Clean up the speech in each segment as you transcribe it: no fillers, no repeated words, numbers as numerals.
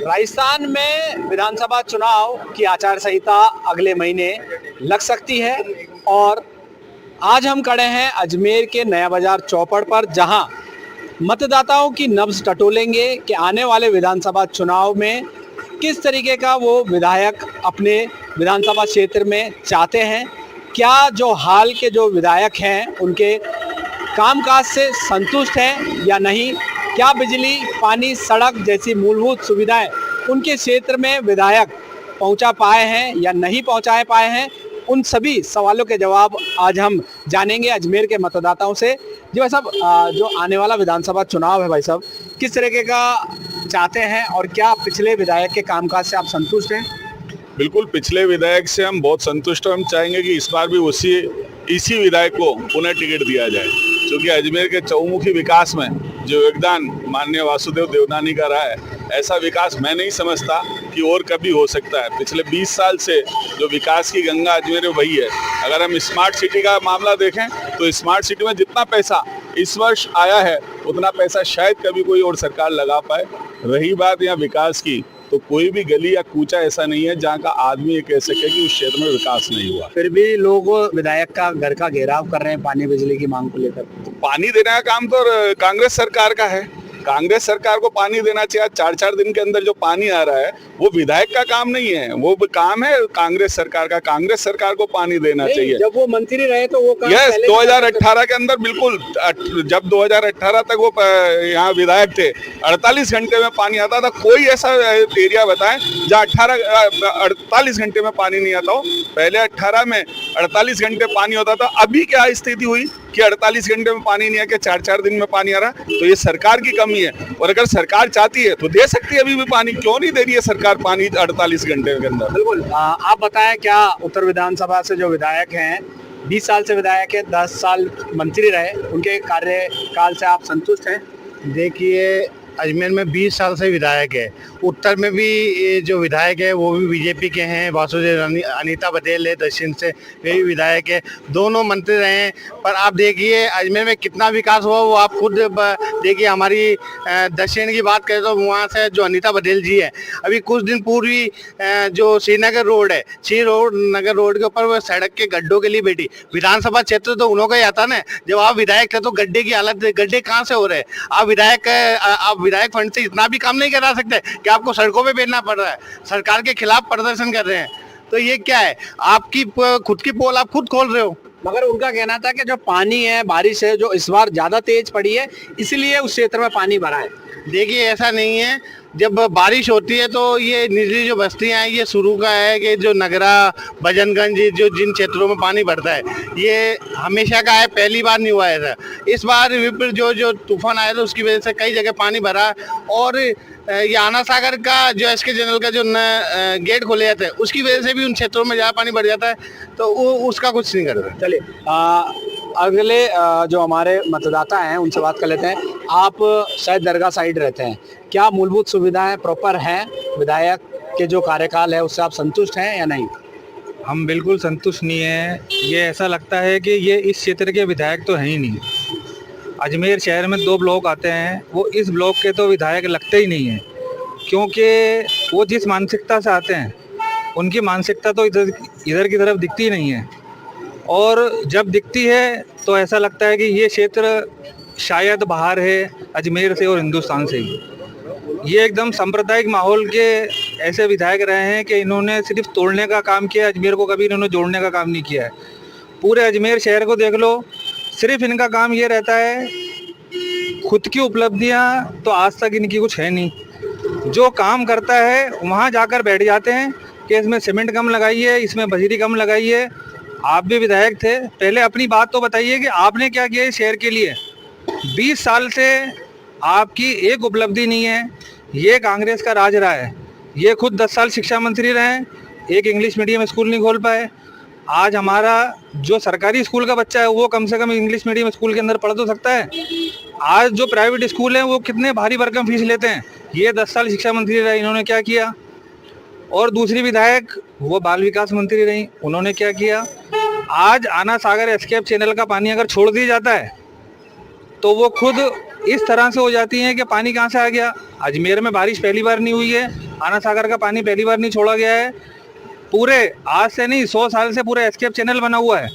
राजस्थान में विधानसभा चुनाव की आचार संहिता अगले महीने लग सकती है और आज हम खड़े हैं अजमेर के नया बाजार चौपड़ पर, जहां मतदाताओं की नब्ज टटोलेंगे कि आने वाले विधानसभा चुनाव में किस तरीके का वो विधायक अपने विधानसभा क्षेत्र में चाहते हैं। क्या जो हाल के जो विधायक हैं उनके कामकाज से संतुष्ट हैं या नहीं। क्या बिजली, पानी, सड़क जैसी मूलभूत सुविधाएं उनके क्षेत्र में विधायक पहुंचा पाए हैं या नहीं पहुंचा पाए हैं। उन सभी सवालों के जवाब आज हम जानेंगे अजमेर के मतदाताओं से। जी भाई साहब, जो आने वाला विधानसभा चुनाव है भाई साहब, किस तरीके का चाहते हैं और क्या पिछले विधायक के कामकाज से आप संतुष्ट हैं? बिल्कुल, पिछले विधायक से हम बहुत संतुष्ट हैं। हम चाहेंगे कि इस बार भी इसी विधायक को पुनः टिकट दिया जाए, क्योंकि अजमेर के चौमुखी विकास में जो योगदान माननीय वासुदेव देवनानी का रहा है, ऐसा विकास मैं नहीं समझता कि और कभी हो सकता है। पिछले 20 साल से जो विकास की गंगा अजमेर में बही है। अगर हम स्मार्ट सिटी का मामला देखें तो स्मार्ट सिटी में जितना पैसा इस वर्ष आया है उतना पैसा शायद कभी कोई और सरकार लगा पाए। रही बात यहाँ विकास की, तो कोई भी गली या कूचा ऐसा नहीं है जहाँ का आदमी ये कह सके कि उस क्षेत्र में विकास नहीं हुआ। फिर भी लोग विधायक का घर का घेराव कर रहे हैं पानी बिजली की मांग को लेकर। तो पानी देने का काम तो कांग्रेस सरकार का है। कांग्रेस सरकार को पानी देना चाहिए। 4-4 दिन के अंदर जो पानी आ रहा है वो विधायक का काम नहीं है, वो काम है कांग्रेस सरकार का। कांग्रेस सरकार को पानी देना चाहिए। जब वो मंत्री रहे तो वो काम यस 2018 के अंदर बिल्कुल, जब 2018 तक वो यहाँ विधायक थे, 48 घंटे में पानी आता था। कोई ऐसा एरिया बताएं जहाँ 48 घंटे में पानी नहीं आता हो। पहले 18 में 48 घंटे पानी होता था। अभी क्या स्थिति हुई कि 48 घंटे में पानी नहीं आके 4-4 दिन में पानी आ रहा। तो ये सरकार की कमी है, और अगर सरकार चाहती है तो दे सकती है। अभी भी पानी क्यों नहीं दे रही है सरकार पानी 48 घंटे के अंदर? बिल्कुल। आप बताएं, क्या उत्तर विधानसभा से जो विधायक हैं, 20 साल से विधायक है, 10 साल मंत्री रहे, उनके कार्यकाल से आप संतुष्ट हैं? देखिए, अजमेर में 20 साल से विधायक है। उत्तर में भी जो विधायक है वो भी बीजेपी के हैं। वासुदेव अनीता पटेल है, दक्षिण से वे भी विधायक है। दोनों मंत्री रहे हैं। पर आप देखिए अजमेर में कितना विकास हुआ वो आप खुद देखिए। हमारी दक्षिण की बात करें तो वहाँ से जो अनीता पटेल जी है, अभी कुछ दिन पूर्व जो श्रीनगर रोड है, नगर रोड के ऊपर वो सड़क के गड्ढों के लिए बैठी। विधानसभा क्षेत्र तो उन्हों का ही आता ना। जब आप विधायक थे तो गड्ढे की हालत, गड्ढे कहाँ से हो रहे हैं? आप विधायक फंड से इतना भी काम नहीं करा सकते कि आपको सड़कों पे बैठना पड़ रहा है, सरकार के खिलाफ प्रदर्शन कर रहे हैं। तो ये क्या है? आपकी खुद की पोल आप खुद खोल रहे हो। मगर उनका कहना था कि जो पानी है, बारिश है जो इस बार ज्यादा तेज पड़ी है, इसलिए उस क्षेत्र में पानी भरा है। देखिए, ऐसा नहीं है। जब बारिश होती है तो ये निचली जो बस्तियां हैं, ये शुरू का है कि जो नगरा, भजनगंज, जो जिन क्षेत्रों में पानी भरता है, ये हमेशा का है, पहली बार नहीं हुआ है ऐसा। इस बार विपरीत जो तूफान आया था उसकी वजह से कई जगह पानी भरा। और ये आना सागर का जो एसके जनरल का जो गेट खोले जाते हैं उसकी वजह से भी उन क्षेत्रों में ज़्यादा पानी भर जाता है। तो वो उसका कुछ नहीं करता। चलिए, अगले जो हमारे मतदाता हैं उनसे बात कर लेते हैं। आप शायद दरगाह साइड रहते हैं, क्या मूलभूत सुविधाएं प्रॉपर हैं? विधायक के जो कार्यकाल है उससे आप संतुष्ट हैं या नहीं? हम बिल्कुल संतुष्ट नहीं हैं। ये ऐसा लगता है कि ये इस क्षेत्र के विधायक तो हैं ही नहीं। अजमेर शहर में 2 ब्लॉक आते हैं, वो इस ब्लॉक के तो विधायक लगते ही नहीं हैं, क्योंकि वो जिस मानसिकता से आते हैं उनकी मानसिकता तो इधर की तरफ दिखती ही नहीं है। और जब दिखती है तो ऐसा लगता है कि ये क्षेत्र शायद बाहर है अजमेर से और हिंदुस्तान से ही। ये एकदम सांप्रदायिक माहौल के ऐसे विधायक रहे हैं कि इन्होंने सिर्फ तोड़ने का काम किया, अजमेर को कभी इन्होंने जोड़ने का काम नहीं किया है। पूरे अजमेर शहर को देख लो, सिर्फ इनका काम ये रहता है, खुद की उपलब्धियां तो आज तक इनकी कुछ है नहीं। जो काम करता है वहाँ जाकर बैठ जाते हैं कि इसमें सीमेंट कम लगाइए, इसमें बजरी कम लगाइए। आप भी विधायक थे, पहले अपनी बात तो बताइए कि आपने क्या किया इस शहर के लिए। 20 साल से आपकी एक उपलब्धि नहीं है। ये कांग्रेस का राज रहा है। ये खुद 10 साल शिक्षा मंत्री रहे, एक इंग्लिश मीडियम स्कूल नहीं खोल पाए। आज हमारा जो सरकारी स्कूल का बच्चा है वो कम से कम इंग्लिश मीडियम स्कूल के अंदर पढ़ तो सकता है। आज जो प्राइवेट स्कूल हैं वो कितने भारी भरकम फीस लेते हैं। ये 10 साल शिक्षा मंत्री रहे, इन्होंने क्या किया? और दूसरी विधायक वो बाल विकास मंत्री रही, उन्होंने क्या किया? आज आना सागर एस्केप चैनल का पानी अगर छोड़ दिया जाता है तो वो खुद इस तरह से हो जाती हैं कि पानी कहाँ से आ गया। अजमेर में बारिश पहली बार नहीं हुई है, आना सागर का पानी पहली बार नहीं छोड़ा गया है। पूरे आज से नहीं 100 साल से पूरे एस्केप चैनल बना हुआ है,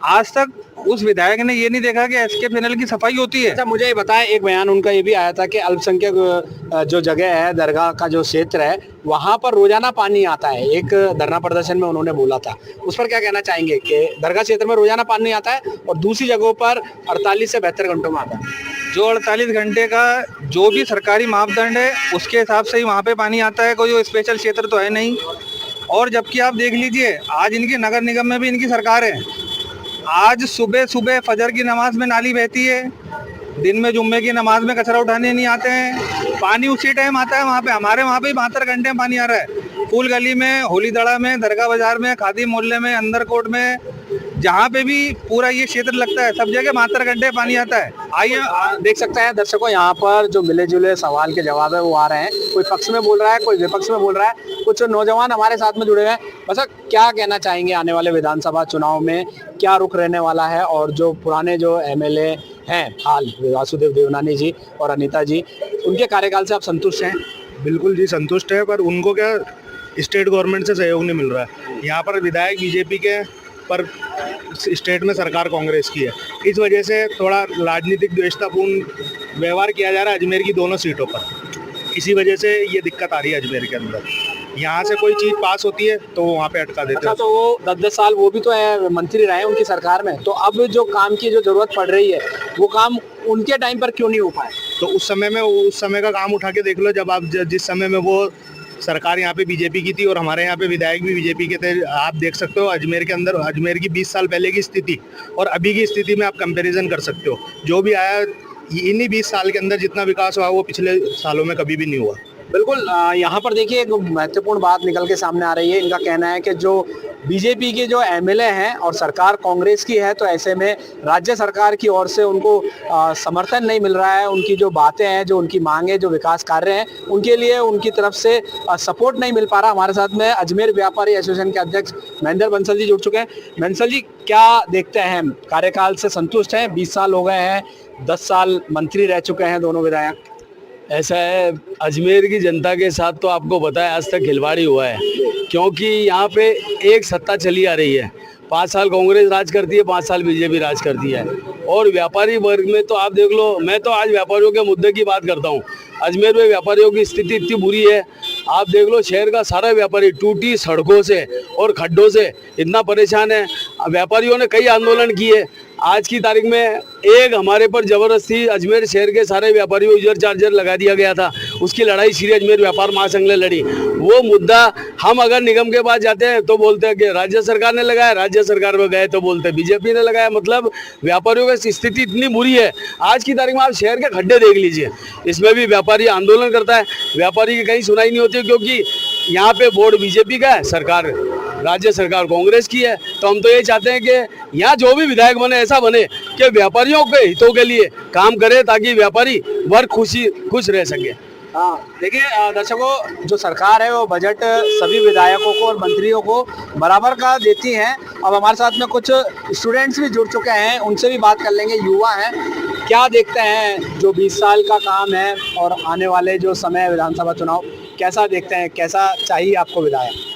आज तक उस विधायक ने ये नहीं देखा कि एस्केप चैनल की सफाई होती है। अच्छा, मुझे ये बताएं, एक बयान उनका ये भी आया था कि अल्पसंख्यक जो जगह है, दरगाह का जो क्षेत्र है, वहां पर रोजाना पानी आता है। एक धरना प्रदर्शन में उन्होंने बोला था, उस पर क्या कहना चाहेंगे कि दरगाह क्षेत्र में रोजाना पानी आता है और दूसरी जगहों पर 48 से 72 घंटों में आता है। जो 48 घंटे का जो भी सरकारी मापदंड है उसके हिसाब से ही वहाँ पे पानी आता है, कोई स्पेशल क्षेत्र तो है नहीं। और जबकि आप देख लीजिए, आज इनकी नगर निगम में भी इनकी सरकार है, आज सुबह सुबह फजर की नमाज में नाली बहती है, दिन में जुम्मे की नमाज में कचरा उठाने नहीं आते हैं, पानी उसी टाइम आता है वहाँ पे। हमारे वहाँ पे 72 घंटे में पानी आ रहा है, फूल गली में, होली दड़ा में, दरगाह बाजार में, खादी मोहल्ले में, अंदर कोट में, जहाँ पे भी पूरा ये क्षेत्र लगता है सब जगह 72 घंटे पानी आता है। आइए देख सकते हैं दर्शकों, यहाँ पर जो मिले जुले सवाल के जवाब है वो आ रहे हैं। कोई पक्ष में बोल रहा है, कोई विपक्ष में बोल रहा है, कुछ नौजवान हमारे साथ में जुड़े हुए हैं। बस क्या कहना चाहेंगे, आने वाले विधानसभा चुनाव में क्या रुख रहने वाला है? और जो पुराने जो एमएलए हैं हाल, वासुदेव देवनानी जी और अनीता जी, उनके कार्यकाल से आप संतुष्ट हैं? बिल्कुल जी संतुष्ट है, पर उनको क्या स्टेट गवर्नमेंट से सहयोग नहीं मिल रहा है। यहाँ पर विधायक बीजेपी के, पर स्टेट में सरकार कांग्रेस की है। इस वजह से थोड़ा राजनीतिक द्वेषतापूर्ण व्यवहार किया जा रहा है अजमेर की दोनों सीटों पर। इसी वजह से ये दिक्कत आ रही है अजमेर के अंदर। यहाँ से कोई चीज़ पास होती है तो वहाँ पे अटका देते हैं। अच्छा, तो वो 10-10 साल वो भी तो है मंत्री रहे उनकी सरकार में, तो अब जो काम की जो जरूरत पड़ रही है वो काम उनके टाइम पर क्यों नहीं हो पाए? तो उस समय का काम उठा के देख लो, जब आप जिस समय में वो सरकार यहाँ पे बीजेपी की थी और हमारे यहाँ पे विधायक भी बीजेपी के थे। आप देख सकते हो अजमेर के अंदर, अजमेर की 20 साल पहले की स्थिति और अभी की स्थिति में आप कंपैरिजन कर सकते हो। जो भी आया इन्हीं 20 साल के अंदर जितना विकास हुआ वो पिछले सालों में कभी भी नहीं हुआ। बिल्कुल, यहाँ पर देखिए एक महत्वपूर्ण बात निकल के सामने आ रही है। इनका कहना है कि जो बीजेपी के जो एमएलए हैं और सरकार कांग्रेस की है, तो ऐसे में राज्य सरकार की ओर से उनको समर्थन नहीं मिल रहा है। उनकी जो बातें हैं, जो उनकी मांगे, जो विकास कार्य हैं, उनके लिए उनकी तरफ से सपोर्ट नहीं मिल पा रहा। हमारे साथ में अजमेर व्यापारी एसोसिएशन के अध्यक्ष महेंद्र बंसल जी जुड़ चुके हैं। बंसल जी, क्या देखते हैं, कार्यकाल से संतुष्ट हैं? 20 साल हो गए हैं, 10 साल मंत्री रह चुके हैं दोनों विधायक। ऐसा है, अजमेर की जनता के साथ तो आपको पता है आज तक खिलवाड़ी हुआ है, क्योंकि यहाँ पे एक सत्ता चली आ रही है। 5 साल कांग्रेस राज करती है, 5 साल बीजेपी राज करती है। और व्यापारी वर्ग में तो आप देख लो, मैं तो आज व्यापारियों के मुद्दे की बात करता हूँ। अजमेर में व्यापारियों की स्थिति इतनी बुरी है, आप देख लो शहर का सारा व्यापारी टूटी सड़कों से और खड्डों से इतना परेशान है। व्यापारियों ने कई आंदोलन किए। आज की तारीख में एक हमारे पर जबरदस्ती अजमेर शहर के सारे व्यापारियों यूजर चार्जर लगा दिया गया था, उसकी लड़ाई श्री अजमेर व्यापार महासंघ ने लड़ी। वो मुद्दा हम अगर निगम के पास जाते हैं तो बोलते हैं कि राज्य सरकार ने लगाया, राज्य सरकार में गए तो बोलते हैं बीजेपी ने लगाया। मतलब व्यापारियों की स्थिति इतनी बुरी है। आज की तारीख में आप शहर के खड्डे देख लीजिए, इसमें भी व्यापारी आंदोलन करता है, व्यापारी की कहीं सुनाई नहीं होती, क्योंकि यहाँ पे बोर्ड बीजेपी का है, सरकार राज्य सरकार कांग्रेस की है। तो हम तो ये चाहते हैं कि यहाँ जो भी विधायक बने ऐसा बने कि व्यापारियों के हितों के लिए काम करे, ताकि व्यापारी वर्ग खुश रह सके। हाँ, देखिए दर्शकों, जो सरकार है वो बजट सभी विधायकों को और मंत्रियों को बराबर का देती है। अब हमारे साथ में कुछ स्टूडेंट्स भी जुड़ चुके हैं, उनसे भी बात कर लेंगे। युवा हैं, क्या देखते हैं जो 20 साल का काम है और आने वाले जो समय विधानसभा चुनाव, कैसा देखते हैं, कैसा चाहिए आपको विधायक?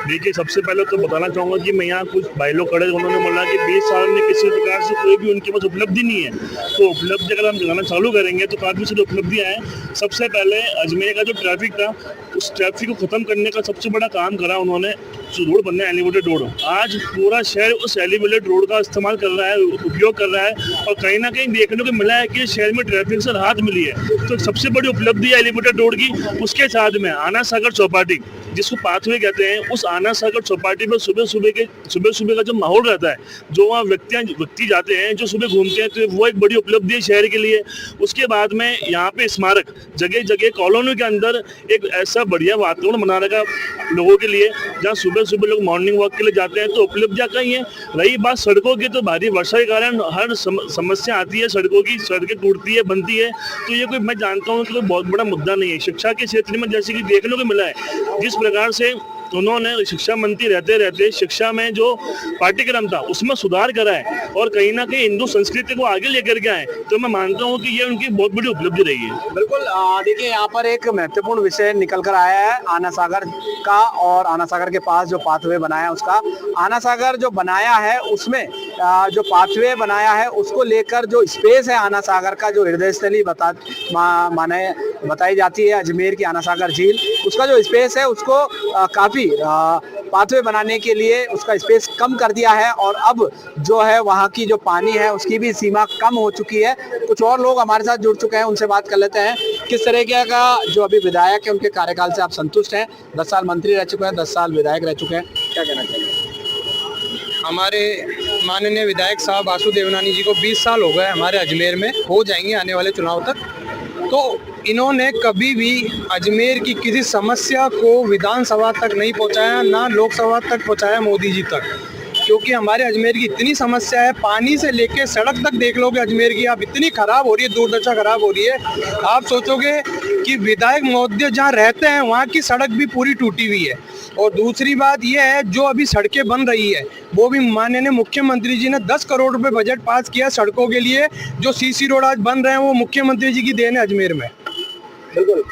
देखिए, सबसे पहले तो बताना चाहूँगा कि मैं यहाँ कुछ भाई लोग खड़े, उन्होंने बोला कि 20 साल में किसी प्रकार से कोई भी उनके पास उपलब्धि नहीं है। तो उपलब्धि अगर हम गिनाना चालू करेंगे तो काफ़ी सारी उपलब्धियाँ हैं। सबसे पहले अजमेर का जो ट्रैफिक था, उस ट्रैफिक को ख़त्म करने का सबसे बड़ा काम करा उन्होंने। जो रोड बनना है एलिवेटेड रोड, आज पूरा शहर उस एलिवेटेड रोड का इस्तेमाल कर रहा है, उपयोग कर रहा है। और कहीं ना कहीं देखने को मिला है कि शहर में ट्रैफिक से राहत मिली है। तो सबसे बड़ी उपलब्धि है एलिवेटेड रोड की। उसके साथ में आना सागर चौपाटी, जिसको पाथवे कहते हैं, उस आना सागर चौपाटी पर सुबह सुबह का जो माहौल रहता है, जो वहाँ व्यक्ति जाते हैं, जो सुबह घूमते हैं, तो वो एक बड़ी उपलब्धि है शहर के लिए। उसके बाद में यहाँ पे स्मारक, जगह जगह कॉलोनी के अंदर एक ऐसा बढ़िया वातावरण बनाने का लोगों के लिए, जहाँ सुबह लोग मॉर्निंग वॉक के लिए जाते हैं। तो उपलब्धियाँ कहीं हैं। रही बात सड़कों की, तो भारी वर्षा के कारण हर समस्या आती है सड़कों की, सड़कें टूटती है, बनती है। तो ये कोई, मैं जानता हूँ कि कोई बहुत बड़ा मुद्दा नहीं है। शिक्षा के क्षेत्र में जैसे कि देखने को मिला है, जिस प्रकार से तो उन्होंने शिक्षा मंत्री रहते रहते शिक्षा में जो पाठ्यक्रम था उसमें सुधार करा है और कहीं ना कहीं हिंदू संस्कृति को आगे लेकर के आए, तो मैं मानता हूँ कि ये उनकी बहुत बड़ी उपलब्धि रही है। बिल्कुल। देखिए यहाँ पर एक महत्वपूर्ण विषय निकल कर आया है आना सागर का, और आना सागर के पास जो पाथवे बनाया है उसका। आना सागर जो बनाया है उसमें जो पाथवे बनाया है उसको लेकर जो स्पेस है आना सागर का, जो हृदय स्थली बताई जाती है अजमेर की आना सागर झील, उसका जो स्पेस है उसको काफी पाथवे बनाने के लिए उसका स्पेस कम कर दिया है, और अब जो है वहाँ की जो पानी है उसकी भी सीमा कम हो चुकी है। कुछ और लोग हमारे साथ जुड़ चुके हैं, उनसे बात कर लेते हैं। किस तरीके का जो अभी विधायक है उनके कार्यकाल से आप संतुष्ट हैं? 10 साल मंत्री रह चुके हैं, 10 साल विधायक रह चुके हैं, क्या कहना चाहिए? हमारे माननीय विधायक साहब वासु देवनानी जी को 20 साल हो गए हमारे अजमेर में, हो जाएंगे आने वाले चुनाव तक। तो इन्होंने कभी भी अजमेर की किसी समस्या को विधानसभा तक नहीं पहुंचाया, ना लोकसभा तक पहुंचाया मोदी जी तक, क्योंकि हमारे अजमेर की इतनी समस्या है, पानी से लेके सड़क तक देख लोगे अजमेर की आप, इतनी खराब हो रही है, दुर्दशा खराब हो रही है। आप सोचोगे कि विधायक महोदय जहाँ रहते हैं वहाँ की सड़क भी पूरी टूटी हुई है। और दूसरी बात यह है, जो अभी सड़कें बन रही है वो भी माननीय मुख्यमंत्री जी ने 10 करोड़ रुपए बजट पास किया सड़कों के लिए। जो सीसी रोड आज बन रहे हैं वो मुख्यमंत्री जी की देन है अजमेर में। बिल्कुल।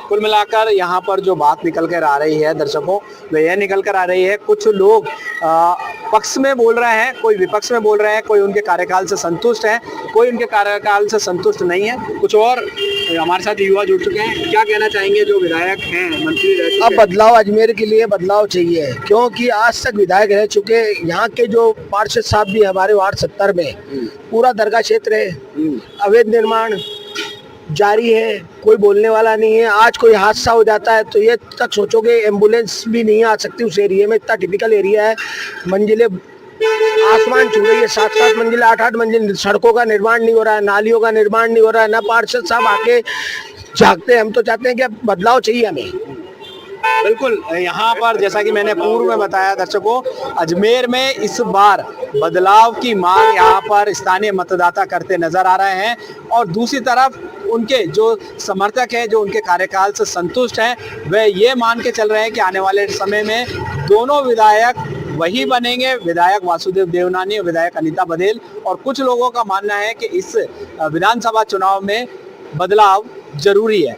कुल मिलाकर यहाँ पर जो बात निकल कर आ रही है दर्शकों, वो यह निकल कर आ रही है, कुछ लोग पक्ष में बोल रहे हैं, कोई विपक्ष में बोल रहे हैं, कोई उनके कार्यकाल से संतुष्ट है, कोई उनके कार्यकाल से संतुष्ट नहीं है। कुछ और हमारे साथ युवा जुड़ चुके हैं, क्या कहना चाहेंगे जो विधायक हैं, मंत्री रह चुके हैं? अब बदलाव अजमेर के लिए बदलाव चाहिए, क्योंकि आज तक विधायक रह चुके यहाँ के जो पार्षद साहब भी हमारे वार्ड 70 में पूरा दरगाह क्षेत्र है, अवैध निर्माण जारी है, कोई बोलने वाला नहीं है। आज कोई हादसा हो जाता है तो ये तक सोचोगे एम्बुलेंस भी नहीं आ सकती उस एरिया में, इतना टिपिकल एरिया है। मंजिलें आसमान छू रही है, 7-7 मंजिल 8-8 मंजिल, सड़कों का निर्माण नहीं हो रहा है, नालियों का निर्माण नहीं हो रहा है, ना पार्षद साहब आके झांकते हैं। हम तो चाहते हैं कि अब बदलाव चाहिए हमें। बिल्कुल। यहाँ पर जैसा कि मैंने पूर्व में बताया दर्शकों, अजमेर में इस बार बदलाव की मांग यहाँ पर स्थानीय मतदाता करते नजर आ रहे हैं, और दूसरी तरफ उनके जो समर्थक हैं, जो उनके कार्यकाल से संतुष्ट हैं, वे ये मान के चल रहे हैं कि आने वाले समय में दोनों विधायक वही बनेंगे, विधायक वासुदेव देवनानी और विधायक अनीता बघेल। और कुछ लोगों का मानना है कि इस विधानसभा चुनाव में बदलाव जरूरी है।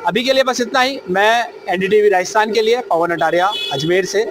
अभी के लिए बस इतना ही। मैं NDTV राजस्थान के लिए पवन अटारिया अजमेर से।